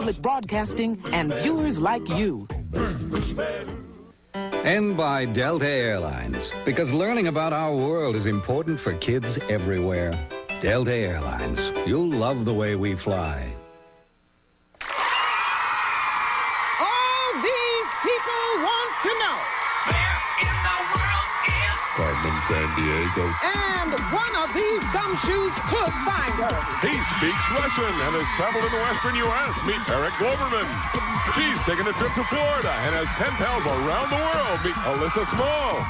public broadcasting and viewers like you. And by Delta Airlines, because learning about our world is important for kids everywhere. Delta Airlines, you'll love the way we fly. All these people want to know. Where in the world is Carmen Sandiego? And one of these gumshoes could find her. He speaks Russian and has traveled in the western U.S. Meet Eric Gloverman. She's taken a trip to Florida and has pen pals around the world. Meet Alyssa Small.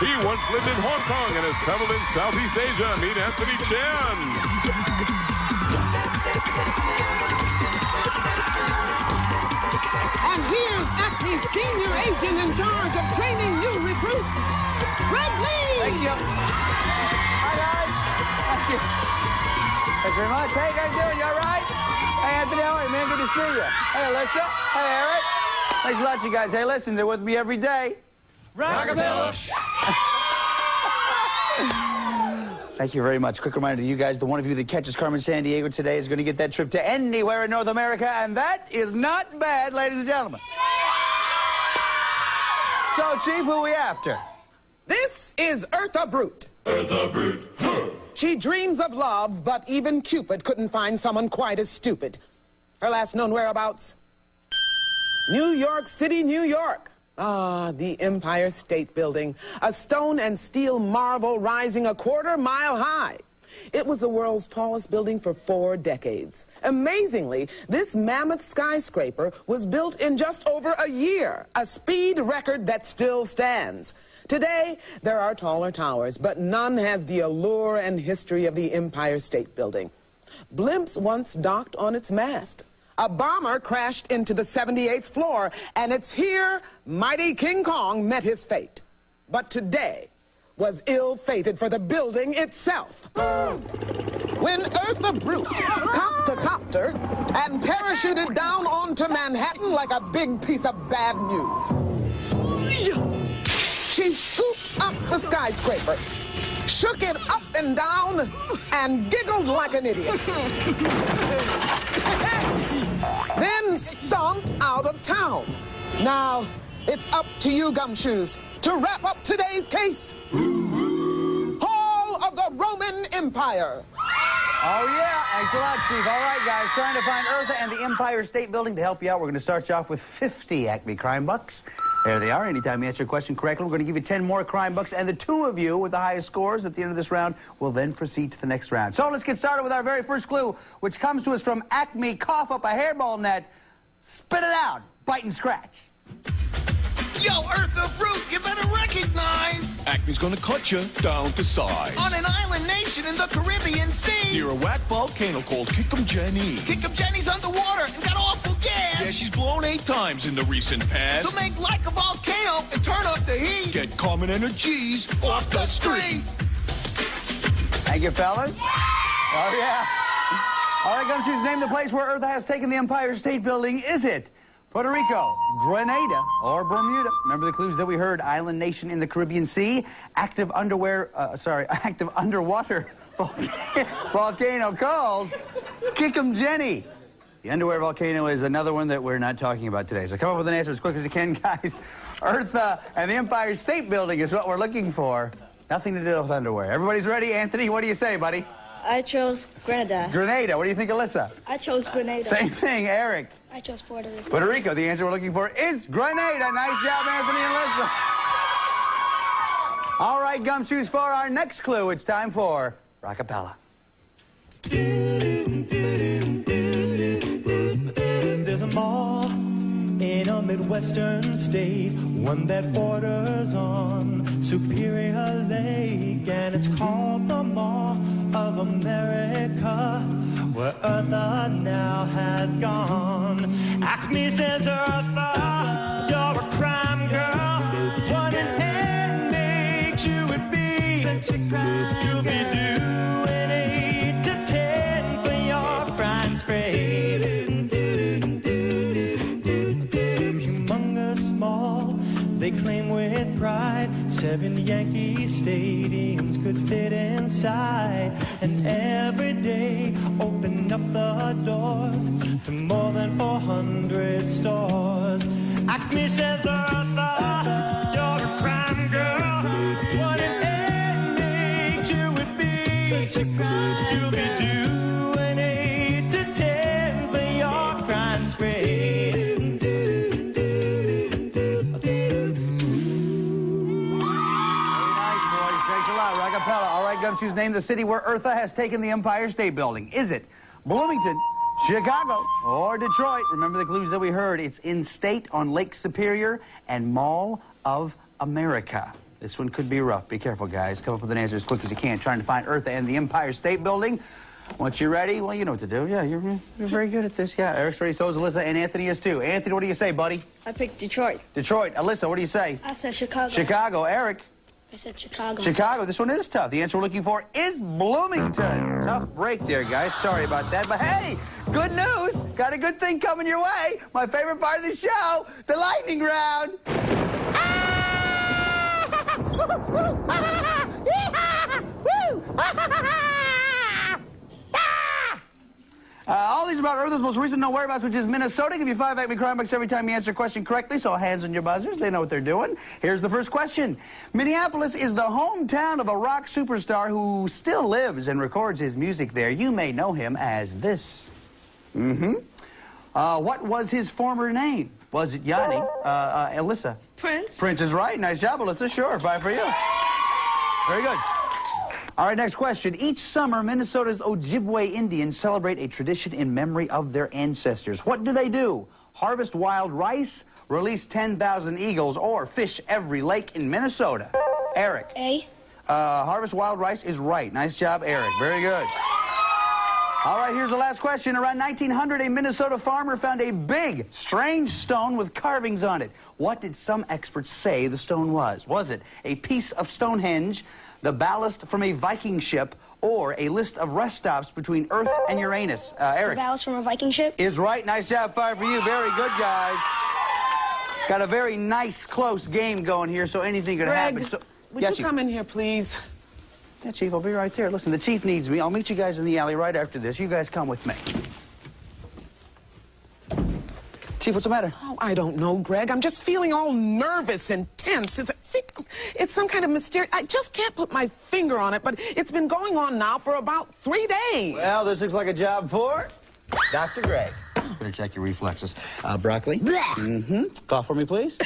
He once lived in Hong Kong and has traveled in Southeast Asia. Meet Anthony Chan. And here's Acme's senior agent in charge of training new recruits, Red Lee. Thank you. Hi, guys. Thank you. Thanks very much. Hey, guys doing? You all right? Hey, Anthony, how are you, man? Good to see you. Hey, Alyssa. Hey, Eric. Thanks a lot, you guys. Hey, listen, they're with me every day. Rockapella. Thank you very much. Quick reminder to you guys, the one of you that catches Carmen Sandiego today is going to get that trip to anywhere in North America, and that is not bad, ladies and gentlemen. So, Chief, who are we after? This is Eartha Brute. Eartha Brute. She dreams of love, but even Cupid couldn't find someone quite as stupid. Her last known whereabouts? New York City, New York. Ah, the Empire State Building, a stone and steel marvel rising a quarter-mile high. It was the world's tallest building for 4 decades. Amazingly, this mammoth skyscraper was built in just over a year, a speed record that still stands. Today, there are taller towers, but none has the allure and history of the Empire State Building. Blimps once docked on its mast. A bomber crashed into the 78th floor, and it's here mighty King Kong met his fate. But today was ill-fated for the building itself. When Eartha Brute copped a copter and parachuted down onto Manhattan like a big piece of bad news. She scooped up the skyscraper, shook it up and down, and giggled like an idiot. Then stomped out of town. Now, it's up to you, Gumshoes, to wrap up today's case. Hall of the Roman Empire. Oh, yeah. Thanks a lot, Chief. All right, guys. Trying to find Eartha and the Empire State Building. To help you out, we're going to start you off with 50 Acme Crime Bucks. There they are. Anytime you answer a question correctly, we're going to give you 10 more Crime Bucks. And the 2 of you with the highest scores at the end of this round will then proceed to the next round. So let's get started with our very first clue, which comes to us from Acme. Cough up a hairball net. Spit it out. Bite and scratch. Yo, Eartha Brute, you better recognize. Acme's gonna cut you down to size. On an island nation in the Caribbean Sea. Near a whack volcano called Kickum Jenny. Kickum Jenny's underwater and got awful gas. Yeah, she's blown 8 times in the recent past. So make like a volcano and turn up the heat. Get common energies off the street. Thank you, fellas. Oh, yeah. All right, Gumshoes, name the place where Eartha has taken the Empire State Building. Is it Puerto Rico, Grenada, or Bermuda? Remember the clues that we heard. Island nation in the Caribbean Sea, active underwater volcano called Kickum Jenny. The underwear volcano is another one that we're not talking about today. So come up with an answer as quick as you can, guys. Eartha and the Empire State Building is what we're looking for. Nothing to do with underwear. Everybody's ready? Anthony, what do you say, buddy? I chose Grenada. Grenada. What do you think, Alyssa? I chose Grenada. Same thing, Eric. I chose Puerto Rico. Puerto Rico. The answer we're looking for is Grenada. Nice job, Anthony and Alyssa. All right, Gumshoes, for our next clue, it's time for Rockapella. There's a mall in a Midwestern state, one that borders on Superior Lake, and it's called the Mall of America, where Eartha now has gone. Acme says, Eartha, you're a crime girl. 1 in 10 makes you would be. You'll be doing 8 to 10 for your crime spree. Humongous mall, they claim claim with pride 7 Yankee stadiums could fit inside, and every day open up the doors to more than 400 stores. Acme says, Eartha, you're a crime girl. What an ending to it be? Such a crime. You'll be doing 8 to 10 for your crime spree. All right, Gumshoes, name the city where Eartha has taken the Empire State Building. Is it Bloomington, Chicago, or Detroit? Remember the clues that we heard. It's in state on Lake Superior and Mall of America. This one could be rough. Be careful, guys. Come up with an answer as quick as you can. Trying to find Eartha and the Empire State Building. Once you're ready, well, you know what to do. Yeah, you're very good at this. Yeah, Eric's ready, so is Alyssa, and Anthony is too. Anthony, what do you say, buddy? I picked Detroit. Detroit. Alyssa, what do you say? I said Chicago. Chicago. Eric? I said Chicago. Chicago. This one is tough. The answer we're looking for is Bloomington. Tough break there, guys. Sorry about that. But hey, good news. Got a good thing coming your way. My favorite part of the show, the lightning round. All these about Eartha's most recent known whereabouts, which is Minnesota. Give you 5 Acme Crime Bucks every time you answer a question correctly, so hands on your buzzers. They know what they're doing. Here's the first question. Minneapolis is the hometown of a rock superstar who still lives and records his music there. You may know him as this. What was his former name? Was it Yanni? Alyssa? Prince. Prince is right. Nice job, Alyssa. Sure, 5 for you. Very good. All right, next question. Each summer, Minnesota's Ojibwe Indians celebrate a tradition in memory of their ancestors. What do? Harvest wild rice, release 10,000 eagles, or fish every lake in Minnesota? Eric. A. Harvest wild rice is right. Nice job, Eric. Very good. All right, here's the last question. Around 1900, a Minnesota farmer found a big, strange stone with carvings on it. What did some experts say the stone was? Was it a piece of Stonehenge, the ballast from a Viking ship, or a list of rest stops between Earth and Uranus? Eric. The ballast from a Viking ship. Is right. Nice job. 5 for you. Very good, guys. Got a very nice, close game going here, so anything could happen. So, would you come in here, please? Yeah, Chief, I'll be right there. Listen, the Chief needs me. I'll meet you guys in the alley right after this. You guys come with me. Chief, what's the matter? Oh, I don't know, Greg. I'm just feeling all nervous and tense. It's some kind of mysterious... I just can't put my finger on it, but it's been going on now for about 3 days. Well, this looks like a job for Dr. Greg. Better check your reflexes. Broccoli? Cough for me, please.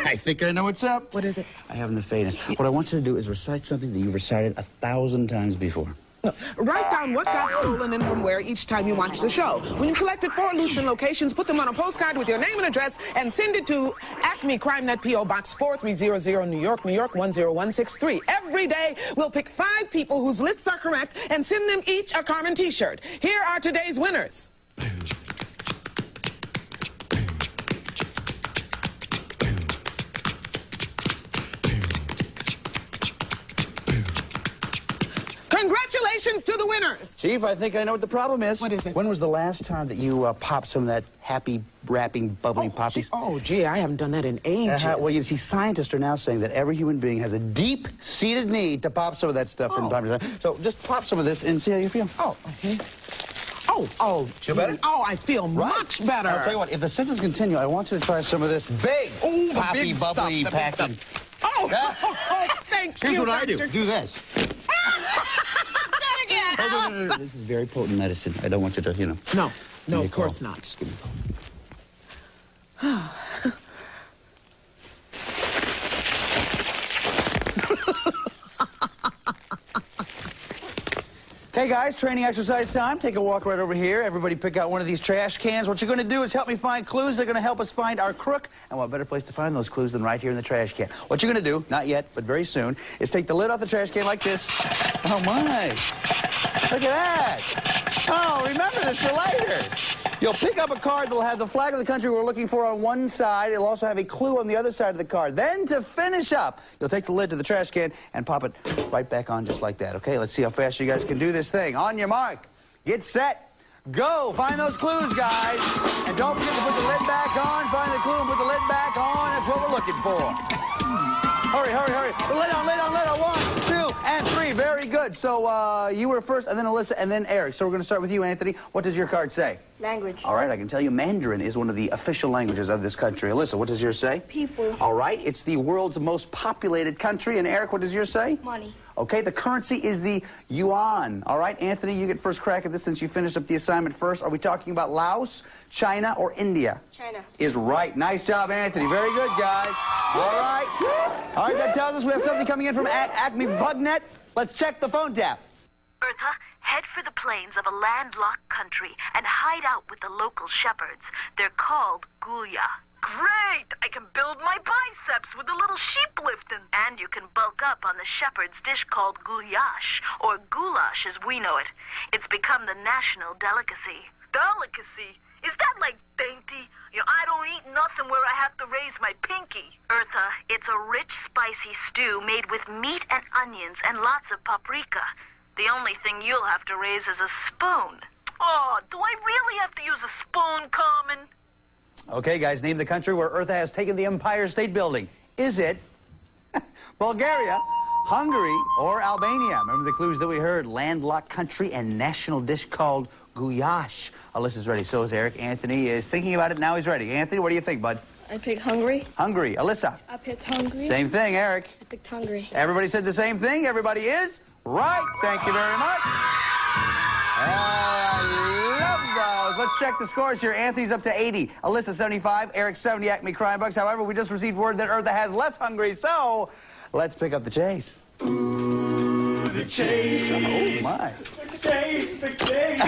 I think I know what's up. What is it? I haven't the faintest. What I want you to do is recite something that you've recited 1,000 times before. Write down what got stolen and from where each time you watch the show. When you collected 4 loots and locations, put them on a postcard with your name and address and send it to Acme Crime Net P.O. Box 4300, New York, New York 10163. Every day, we'll pick 5 people whose lists are correct and send them each a Carmen t-shirt. Here are today's winners. Congratulations to the winners! Chief, I think I know what the problem is. What is it? When was the last time that you popped some of that happy, rapping, bubbly poppies? Gee, I haven't done that in ages. Well, you see, scientists are now saying that every human being has a deep-seated need to pop some of that stuff from time to time. So just pop some of this and see how you feel. Oh, okay. Oh. Feel better? Oh, I feel much better. I'll tell you what, if the symptoms continue, I want you to try some of this big, poppy, bubbly packing. Thank you, Here's what Doctor. I do. Do this. No. This is very potent medicine. I don't want you to, you know. No, of course not. Just give me a call. Okay, guys, training exercise time. Take a walk right over here. Everybody pick out one of these trash cans. What you're going to do is help me find clues. They're going to help us find our crook. And what better place to find those clues than right here in the trash can? What you're going to do, not yet, but very soon, is take the lid off the trash can like this. Oh, my. Look at that. Oh, remember this for later. You'll pick up a card that'll have the flag of the country we're looking for on one side. It'll also have a clue on the other side of the card. Then, to finish up, you'll take the lid to the trash can and pop it right back on just like that, okay? Let's see how fast you guys can do this thing. On your mark, get set, go. Find those clues, guys. And don't forget to put the lid back on. Find the clue and put the lid back on. That's what we're looking for. hurry. Lay down. 1, 2, and 3. Very good. So you were first, and then Alyssa, and then Eric. So we're going to start with you, Anthony. What does your card say? Language. All right, I can tell you Mandarin is one of the official languages of this country. Alyssa, what does yours say? People. All right, it's the world's most populated country. And Eric, what does yours say? Money. Okay, the currency is the yuan. All right, Anthony, you get first crack at this since you finished up the assignment first. Are we talking about Laos, China, or India? China. Is right. Nice job, Anthony. Very good, guys. All right, that tells us we have something coming in from Acme Bugnet. Let's check the phone tap. Eartha, head for the plains of a landlocked country and hide out with the local shepherds. They're called Gulya. Great! I can build my biceps with a little sheep lifting. And you can bulk up on the shepherd's dish called goulash, or goulash as we know it. It's become the national delicacy. Delicacy? Is that like dainty? You know, I don't eat nothing where I have to raise my pinky. Eartha, it's a rich, spicy stew made with meat and onions and lots of paprika. The only thing you'll have to raise is a spoon. Oh, do I really have to use a spoon, Carmen? Okay, guys, name the country where Eartha has taken the Empire State Building. Is it Bulgaria, Hungary, or Albania? Remember the clues that we heard? Landlocked country and national dish called goulash. Alyssa's ready, so is Eric. Anthony is thinking about it, now he's ready. Anthony, what do you think, bud? I picked Hungary. Hungary. Alyssa? I picked Hungary. Same thing, Eric. I picked Hungary. Everybody said the same thing. Everybody is right. Thank you very much. I love those. Let's check the scores here. Anthony's up to 80. Alyssa, 75. Eric, 70 Acme Crime Bucks. However, we just received word that Eartha has left Hungary, so let's pick up the chase. Ooh, the chase. Oh, my. Chase, the chase.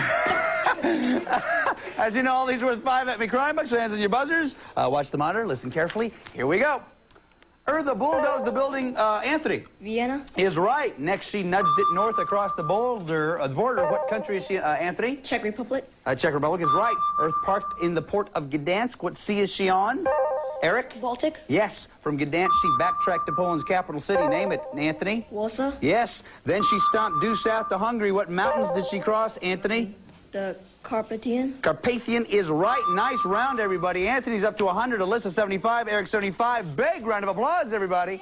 As you know, all these are worth 5 Acme Crime Bucks, so hands on your buzzers. Watch the monitor. Listen carefully. Here we go. Eartha bulldozed the building. Anthony. Vienna. Is right. Next, she nudged it north across the border. What country is she, Anthony? Czech Republic. Czech Republic is right. Earth parked in the port of Gdansk. What sea is she on? Eric? Baltic. Yes. From Gdansk, she backtracked to Poland's capital city. Name it, Anthony. Warsaw. Yes. Then she stomped due south to Hungary. What mountains did she cross, Anthony? The Carpathian. Carpathian is right. Nice round, everybody. Anthony's up to 100. Alyssa, 75. Eric, 75. Big round of applause, everybody.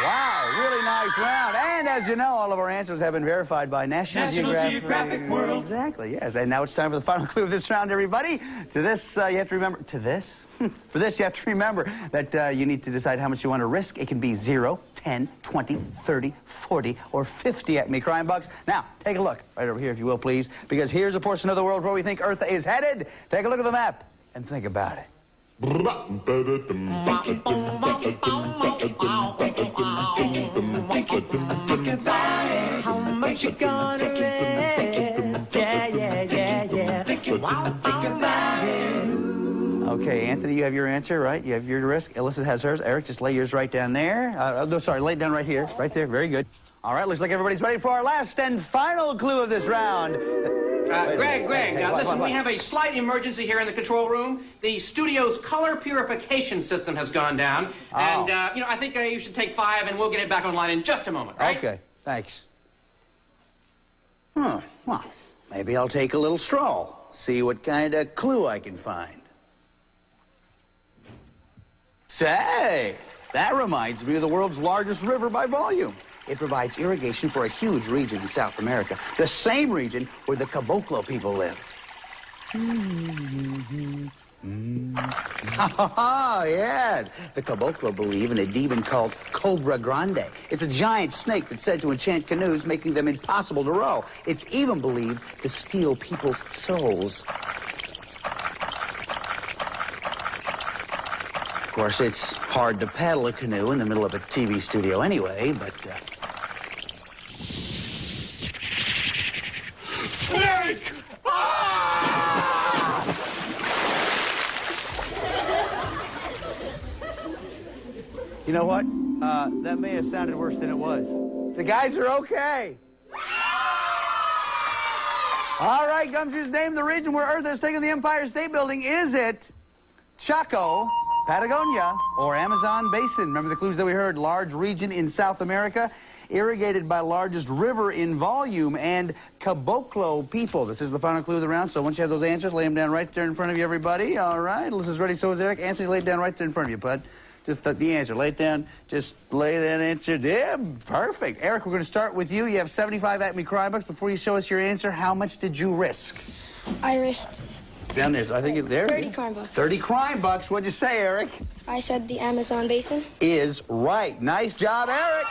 Wow, really nice round. And as you know, all of our answers have been verified by National Geographic World. Exactly, yes. And now it's time for the final clue of this round, everybody. To this, you have to remember... To this? For this, you have to remember that you need to decide how much you want to risk. It can be 0, 10, 20, 30, 40, or 50 Acme Crime Bucks. Now, take a look right over here, if you will, please, because here's a portion of the world where we think Eartha is headed. Take a look at the map and think about it. How much you gonna risk? Yeah. Think about it. Okay, Anthony, you have your answer, right? You have your risk. Alyssa has hers. Eric, just lay yours right down there. No, sorry, lay it down right here. Right there. Very good. All right, looks like everybody's ready for our last and final clue of this round. Greg, what? listen, we have a slight emergency here in the control room. The studio's color purification system has gone down. Oh. And, I think you should take 5, and we'll get it back online in just a moment, right? Okay, thanks. Well, maybe I'll take a little stroll. See what kind of clue I can find. Say, that reminds me of the world's largest river by volume. It provides irrigation for a huge region in South America, the same region where the Caboclo people live. Oh, yes. The Caboclo believe in a demon called Cobra Grande. It's a giant snake that's said to enchant canoes, making them impossible to row. It's even believed to steal people's souls. Of course, it's hard to paddle a canoe in the middle of a TV studio anyway, but... Snake! Ah! You know what? That may have sounded worse than it was. The guys are okay. All right, Gumshoes, name the region where Eartha has taken the Empire State Building. Is it Chaco, Patagonia, or Amazon Basin? Remember the clues that we heard? Large region in South America, irrigated by largest river in volume, and Caboclo people. This is the final clue of the round, so once you have those answers, lay them down right there in front of you, everybody. All right, Alyssa's ready, so is Eric. Anthony, lay it down right there in front of you, bud. Just the answer. Lay it down. Just lay that answer. Yeah, perfect. Eric, we're going to start with you. You have 75 Acme Crime Bucks. Before you show us your answer, how much did you risk? I risked Down there. I think there. 30 crime bucks. 30 crime bucks. What'd you say, Eric? I said the Amazon basin. Is right. Nice job, Eric.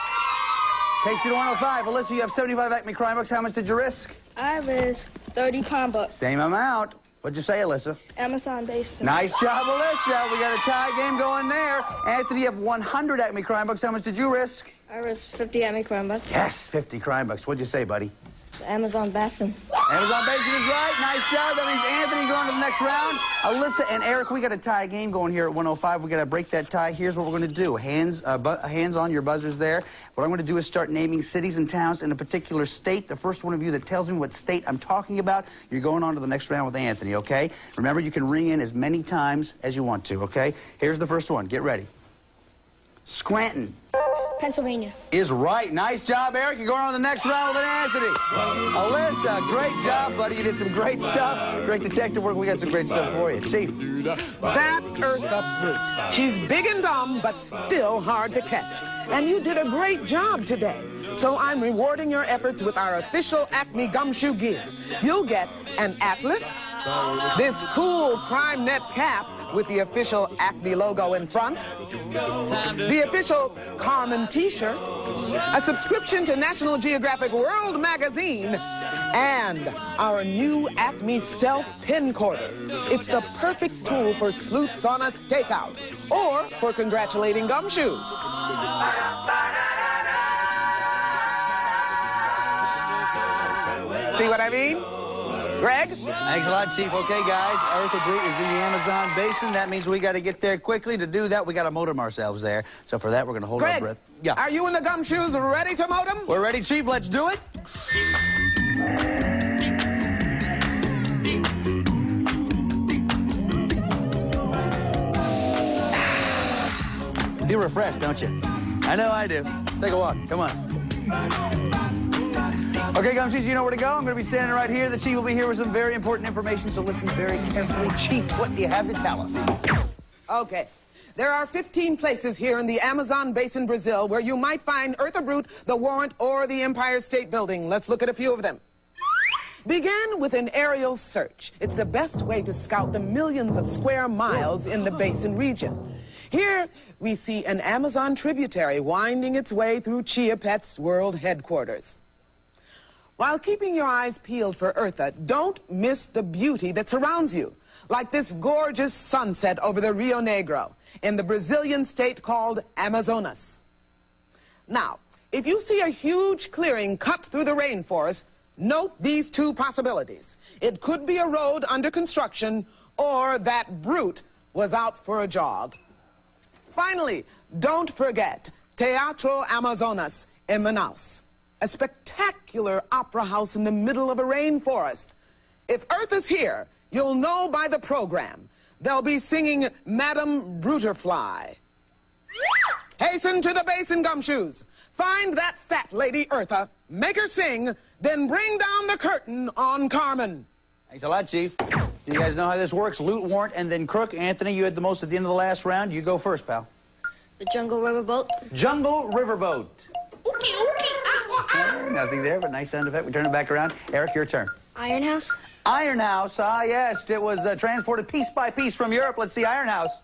Takes you to 105. Alyssa, you have 75 Acme Crime Bucks. How much did you risk? I risked 30 crime bucks. Same amount. What'd you say, Alyssa? Amazon basin. Nice job, Alyssa. We got a tie game going there. Anthony, you have 100 Acme Crime Bucks. How much did you risk? I risked 50 Acme crime bucks. Yes, 50 Crime Bucks. What'd you say, buddy? The Amazon basin. Amazon basin is right. Nice job. That means Anthony going to the next round. Alyssa and Eric, we got a tie game going here at 105. We got to break that tie. Here's what we're going to do. Hands on your buzzers there. What I'm going to do is start naming cities and towns in a particular state. The first one of you that tells me what state I'm talking about, you're going on to the next round with Anthony, okay? Remember, you can ring in as many times as you want to, okay? Here's the first one. Get ready. Scranton. Pennsylvania. Is right. Nice job, Eric. You're going on to the next round with Anthony. Alyssa, great job, buddy. You did some great stuff. Great detective work. We got some great stuff for you. Chief. That Eartha brute. She's big and dumb, but still hard to catch. And you did a great job today. So I'm rewarding your efforts with our official Acme Gumshoe gear. You'll get an atlas, this cool Crime Net cap with the official Acme logo in front, the official Carmen t-shirt, a subscription to National Geographic World magazine, and our new Acme Stealth Pin Quarter. It's the perfect tool for sleuths on a stakeout or for congratulating gumshoes. See what I mean? Greg? Thanks a lot, Chief. Okay, guys, Eartha brute is in the Amazon basin. That means we got to get there quickly. To do that, we got to modem ourselves there. So for that, we're going to hold our breath. Yeah. Are you and the gumshoes ready to modem? We're ready, Chief. Let's do it. Feel refreshed, don't you? I know I do. Take a walk. Come on. Okay, gumshoes, you know where to go. I'm going to be standing right here. The Chief will be here with some very important information, so listen very carefully. Chief, what do you have to tell us? Okay. There are 15 places here in the Amazon basin, Brazil, where you might find Eartha brute, the Warrant, or the Empire State Building. Let's look at a few of them. Begin with an aerial search. It's the best way to scout the millions of square miles in the basin region. Here, we see an Amazon tributary winding its way through Chia Pet's world headquarters. While keeping your eyes peeled for Eartha, don't miss the beauty that surrounds you, like this gorgeous sunset over the Rio Negro in the Brazilian state called Amazonas. Now, if you see a huge clearing cut through the rainforest, note these two possibilities. It could be a road under construction, or that brute was out for a jog. Finally, don't forget Teatro Amazonas in Manaus, a spectacular opera house in the middle of a rainforest. If Eartha's here, you'll know by the program. They'll be singing Madame Bruterfly. Hasten to the basin, gumshoes. Find that fat lady Eartha, make her sing, then bring down the curtain on Carmen. Thanks a lot, Chief. You guys know how this works. Loot, warrant, and then crook. Anthony, you had the most at the end of the last round. You go first, pal. The Jungle Riverboat. Jungle Riverboat. Nothing there, but nice sound effect. We turn it back around. Eric, your turn. Iron House. Iron House. Ah, yes. It was transported piece by piece from Europe. Let's see Iron House.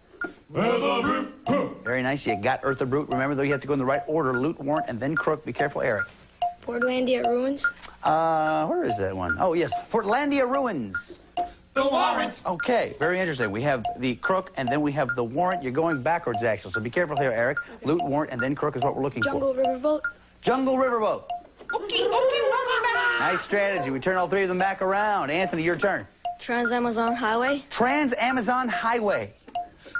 Very nice. You got Eartha brute. Remember, though, you have to go in the right order. Loot, warrant, and then crook. Be careful, Eric. Portlandia Ruins. Where is that one? Oh, yes. Portlandia Ruins. The Warrant. Okay, very interesting. We have the crook, and then we have the warrant. You're going backwards, actually, so be careful here, Eric. Okay. Loot, warrant, and then crook is what we're looking Jungle for. Riverboat. Jungle Riverboat. Nice strategy. We turn all three of them back around. Anthony, your turn. Trans-Amazon Highway. Trans-Amazon Highway.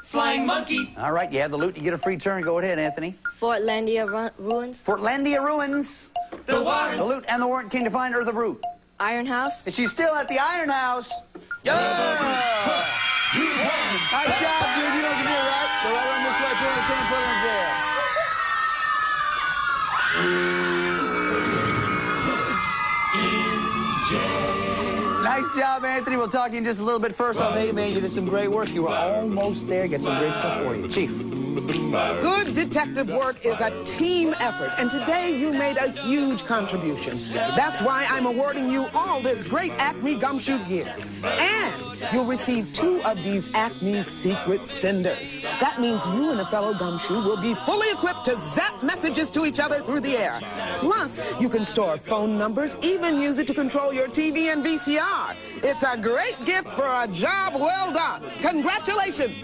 Flying Monkey. All right, you have the loot. You get a free turn. Go ahead, Anthony. Portlandia Ruins. Portlandia Ruins. The Warrant. The loot and the warrant came to find Eartha brute. Iron House. And she's still at the Iron House. Yeah! Nice job, dude. You know what you do, right? Go right on this way, put on the chain, put her in jail. Nice job, Anthony. We'll talk to you in just a little bit. First off, hey, man, you did some great work. You were almost there. Get some great stuff for you. Chief. Good detective work is a team effort, and today you made a huge contribution. That's why I'm awarding you all this great Acme gumshoe gear. And you'll receive 2 of these Acme Secret Senders. That means you and a fellow gumshoe will be fully equipped to zap messages to each other through the air. Plus, you can store phone numbers, even use it to control your TV and VCR. It's a great gift for a job well done. Congratulations.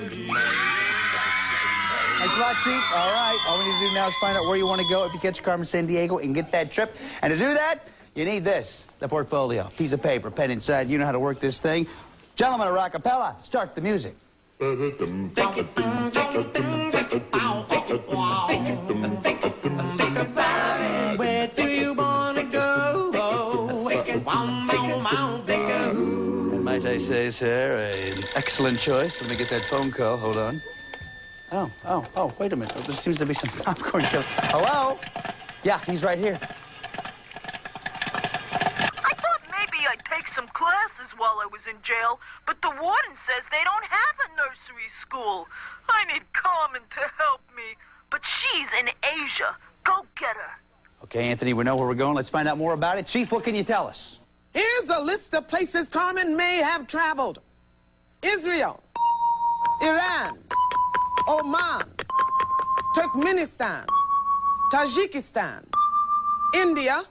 Thanks a lot, Chief. All right. All we need to do now is find out where you want to go if you catch Carmen Sandiego and get that trip. And to do that, you need this, the portfolio. Piece of paper, pen inside. You know how to work this thing. Gentlemen of Rockapella, start the music. Where do you want to go? And might I say, sir, an excellent choice. Let me get that phone call. Hold on. Oh, wait a minute. There seems to be some popcorn here. Hello? Yeah, he's right here. I thought maybe I'd take some classes while I was in jail, but the warden says they don't have a nursery school. I need Carmen to help me, but she's in Asia. Go get her. Okay, Anthony, we know where we're going. Let's find out more about it. Chief, what can you tell us? Here's a list of places Carmen may have traveled. Israel, Iran, Oman, Turkmenistan, Tajikistan, India,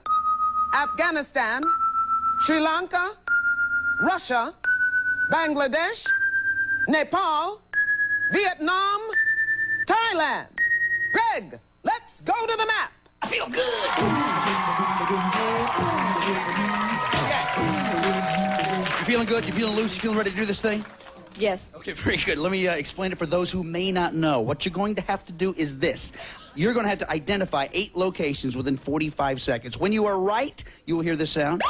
Afghanistan, Sri Lanka, Russia, Bangladesh, Nepal, Vietnam, Thailand. Greg, let's go to the map. I feel good. You feeling good? You feeling loose? You feeling ready to do this thing? Yes. Okay, very good. Let me explain it for those who may not know. What you're going to have to do is this. You're going to have to identify 8 locations within 45 seconds. When you are right, you will hear this sound.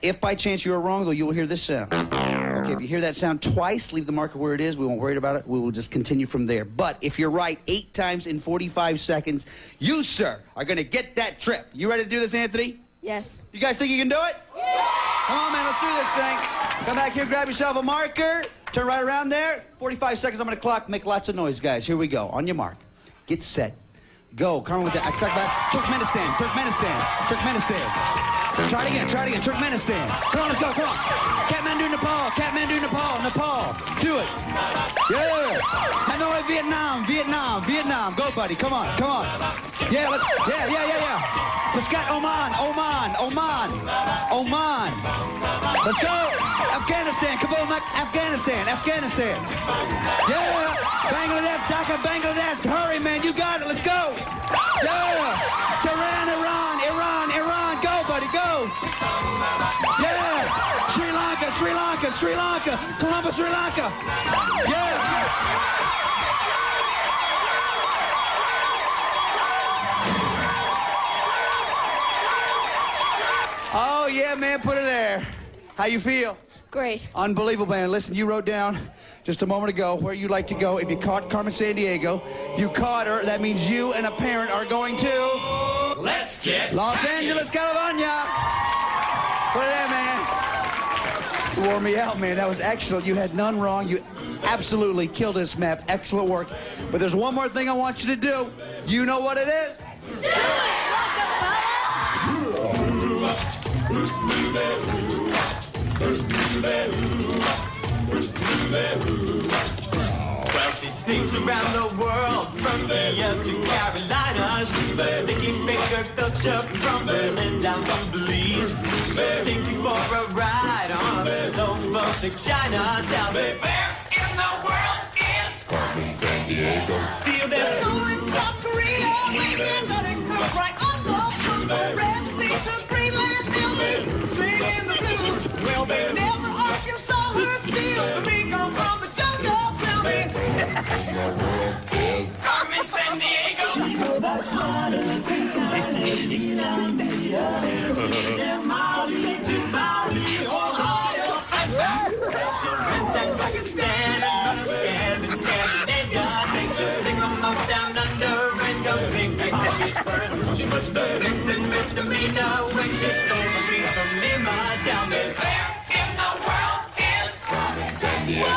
If by chance you are wrong, though, you will hear this sound. Okay, if you hear that sound twice, leave the marker where it is. We won't worry about it. We will just continue from there. But if you're right 8 times in 45 seconds, you, sir, are going to get that trip. You ready to do this, Anthony? Yes. You guys think you can do it? Yeah. Come on, man, let's do this thing. Come back here, grab yourself a marker. Turn right around there. 45 seconds, I'm going to clock. Make lots of noise, guys. Here we go. On your mark. Get set. Go. Carmen with the Turkmenistan. Try it again. Turkmenistan. Come on, let's go. Come on. Kathmandu, Nepal. Nepal. Do it. Yeah. Hanoi, Vietnam. Go, buddy. Come on. Yeah, let's. Yeah. Muscat, Oman. Let's go. Afghanistan. Kabul, Afghanistan. Yeah. Bangladesh, Dhaka, Bangladesh. Hurry, man. You got it. Let's go. Yeah. Tehran, Iran. Go, buddy. Go. Yeah. Sri Lanka. Colombo, Sri Lanka. Yeah. Oh, yeah, man, put it there. How you feel? Great. Unbelievable, man. Listen, you wrote down just a moment ago where you'd like to go. If you caught Carmen Sandiego, you caught her. That means you and a parent are going to... Let's get Los happy. Angeles, California. Put it there, man. You wore me out, man. That was excellent. You had none wrong. You absolutely killed this map. Excellent work. But there's one more thing I want you to do. You know what it is? Do it, Rockapella! Well, she sneaks around the world from India to Carolina. She's a sticky finger culture from Berlin down to Belize. She'll take you for a ride on a slow boat to China. Tell me, where in the world is Carmen Sandiego? Steal their soul in South Korea. Making nothing cook right on the from the Red Sea to Greenland. They'll be singing the blues. Well, they never Arkansas her steal. We come from the jungle. Tell me, is Carmen Sandiego? She go back smiling 2 times. Mali to Bali, Ohio. She runs out Pakistan and Afghanistan and Scandinavia. They just stick 'em up down under and go big pocket bird. She was the misdemeanor when she stole the beat from Lima. Tell me, where in the world is Carmen Sandiego?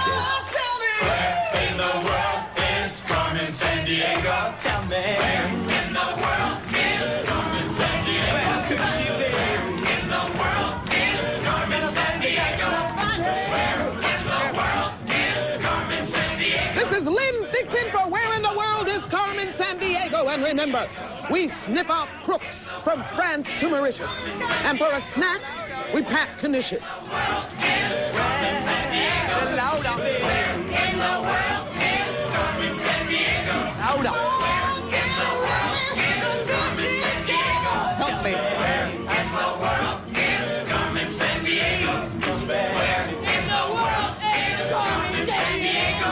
Tell me, where in the world is Carmen about me? Where in the world is Carmen Sandiego? Where could she be? Where in the world is Carmen Sandiego? Where in the world is Carmen Sandiego? This is Lynn Dixon for Where in the World is Carmen Sandiego? And remember, we sniff out crooks from France to Mauritius. And for a snack, we pack Canisius. Louder. Where in the world is Carmen Sandiego? Louder. Where in the world is Carmen Sandiego? Help me. Where in the world is Carmen Sandiego? Where in the world is Carmen Sandiego?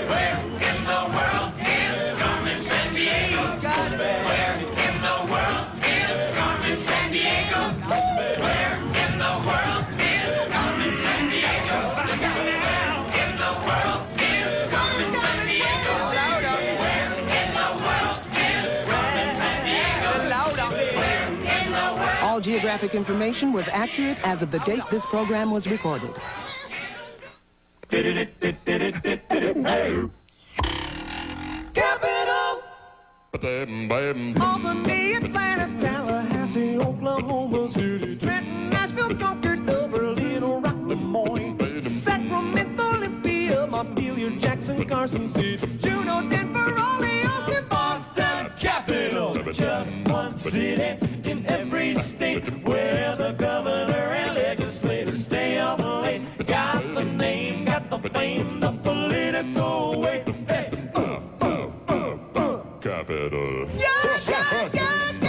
Where in the world is Carmen Sandiego? Where in the world is Carmen Sandiego? Where in the world is Carmen Sandiego? Where in the world is Carmen Sandiego? Where in the world is Carmen Sandiego? Louder. Where in the world? All geographic information was accurate as of the date this program was recorded. Capital! Albany, Atlanta, Tallahassee, Oklahoma City, Trenton, Nashville, Concord, Dover, Little Rock, Des Moines, Sacramento, Olympia, Montpelier, Jackson, Carson City, Juneau, Denver, Raleigh, Austin, Boston. Capital, just one city in every state where the governor and legislators stay up late. Got the name, got the fame, the political weight. Hey, Capital. yeah, yeah, yeah.